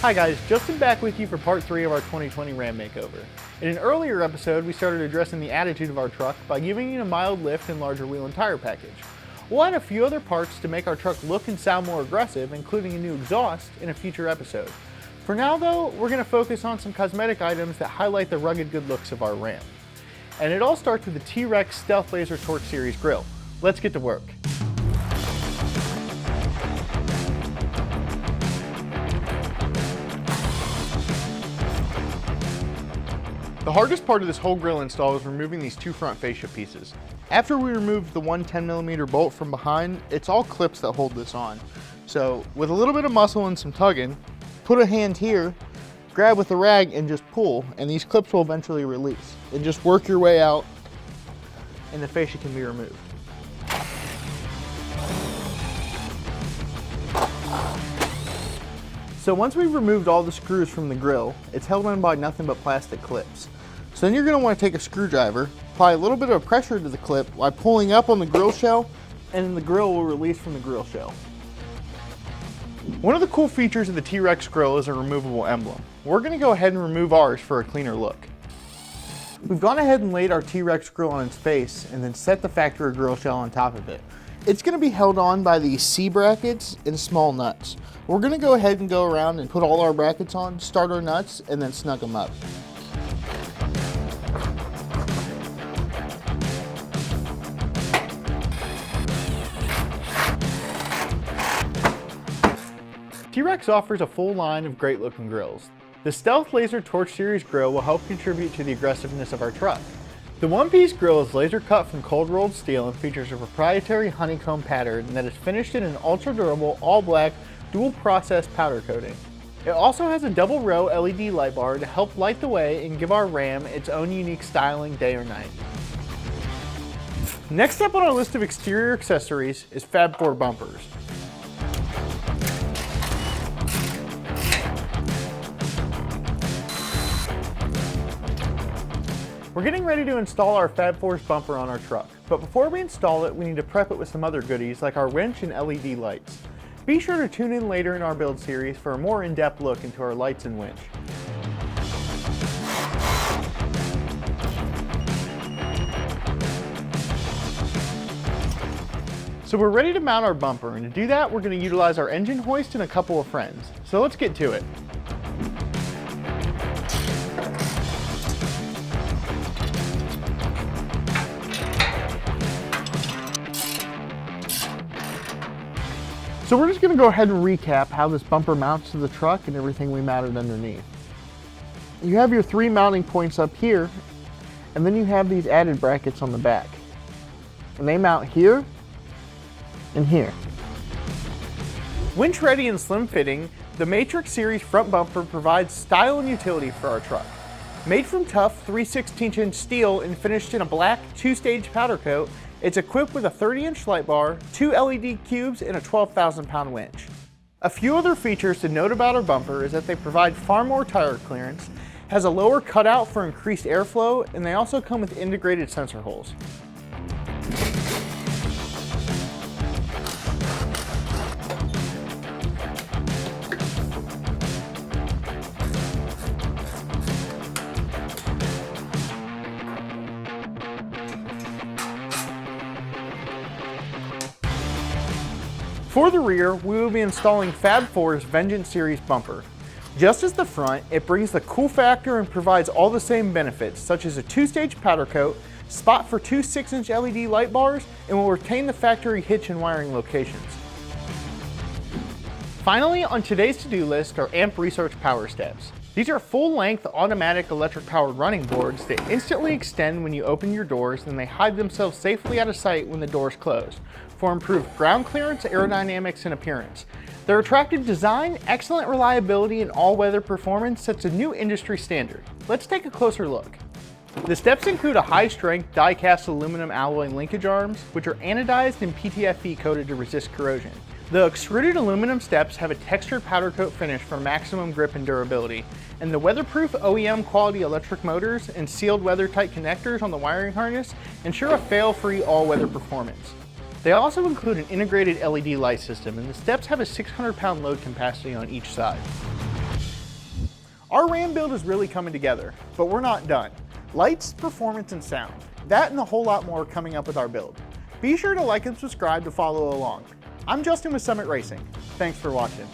Hi guys, Justin back with you for part 3 of our 2020 Ram makeover. In an earlier episode, we started addressing the attitude of our truck by giving it a mild lift and larger wheel and tire package. We'll add a few other parts to make our truck look and sound more aggressive, including a new exhaust in a future episode. For now though, we're going to focus on some cosmetic items that highlight the rugged good looks of our Ram. And it all starts with the T-Rex Stealth Laser Torch Series grill. Let's get to work. The hardest part of this whole grill install is removing these two front fascia pieces. After we removed the one 10mm bolt from behind, it's all clips that hold this on. So with a little bit of muscle and some tugging, put a hand here, grab with a rag and just pull, and these clips will eventually release. And just work your way out and the fascia can be removed. So once we've removed all the screws from the grill, it's held on by nothing but plastic clips. So then you're going to want to take a screwdriver, apply a little bit of pressure to the clip while pulling up on the grill shell, and then the grill will release from the grill shell. One of the cool features of the T-Rex grill is a removable emblem. We're going to go ahead and remove ours for a cleaner look. We've gone ahead and laid our T-Rex grill on its face and then set the factory grill shell on top of it. It's going to be held on by these C brackets and small nuts. We're going to go ahead and go around and put all our brackets on, start our nuts, and then snug them up. T-Rex offers a full line of great looking grills. The Stealth Laser Torch Series grill will help contribute to the aggressiveness of our truck. The one-piece grill is laser cut from cold rolled steel and features a proprietary honeycomb pattern that is finished in an ultra durable all black dual process powder coating. It also has a double row LED light bar to help light the way and give our Ram its own unique styling day or night. Next up on our list of exterior accessories is Fab Fours bumpers. We're getting ready to install our Fab Fours bumper on our truck, but before we install it, we need to prep it with some other goodies like our winch and LED lights. Be sure to tune in later in our build series for a more in-depth look into our lights and winch. So we're ready to mount our bumper, and to do that, we're going to utilize our engine hoist and a couple of friends. So let's get to it. So we're just going to go ahead and recap how this bumper mounts to the truck and everything we mounted underneath. You have your 3 mounting points up here, and then you have these added brackets on the back. And they mount here and here. Winch ready and slim fitting, the Matrix Series front bumper provides style and utility for our truck. Made from tough 3/16" steel and finished in a black 2-stage powder coat, it's equipped with a 30-inch light bar, 2 LED cubes, and a 12,000-pound winch. A few other features to note about our bumper is that they provide far more tire clearance, has a lower cutout for increased airflow, and they also come with integrated sensor holes. For the rear, we will be installing Fab Fours Vengeance Series bumper. Just as the front, it brings the cool factor and provides all the same benefits, such as a 2-stage powder coat, spot for 2 6-inch LED light bars, and will retain the factory hitch and wiring locations. Finally, on today's to-do list are Amp Research PowerSteps. These are full-length automatic electric-powered running boards that instantly extend when you open your doors, and they hide themselves safely out of sight when the doors close, for improved ground clearance, aerodynamics, and appearance. Their attractive design, excellent reliability, and all-weather performance sets a new industry standard. Let's take a closer look. The steps include a high-strength die-cast aluminum alloy linkage arms, which are anodized and PTFE coated to resist corrosion. The extruded aluminum steps have a textured powder coat finish for maximum grip and durability, and the weatherproof OEM quality electric motors and sealed weather-tight connectors on the wiring harness ensure a fail-free all-weather performance. They also include an integrated LED light system, and the steps have a 600-pound load capacity on each side. Our Ram build is really coming together, but we're not done. Lights, performance, and sound. That and a whole lot more coming up with our build. Be sure to like and subscribe to follow along. I'm Justin with Summit Racing. Thanks for watching.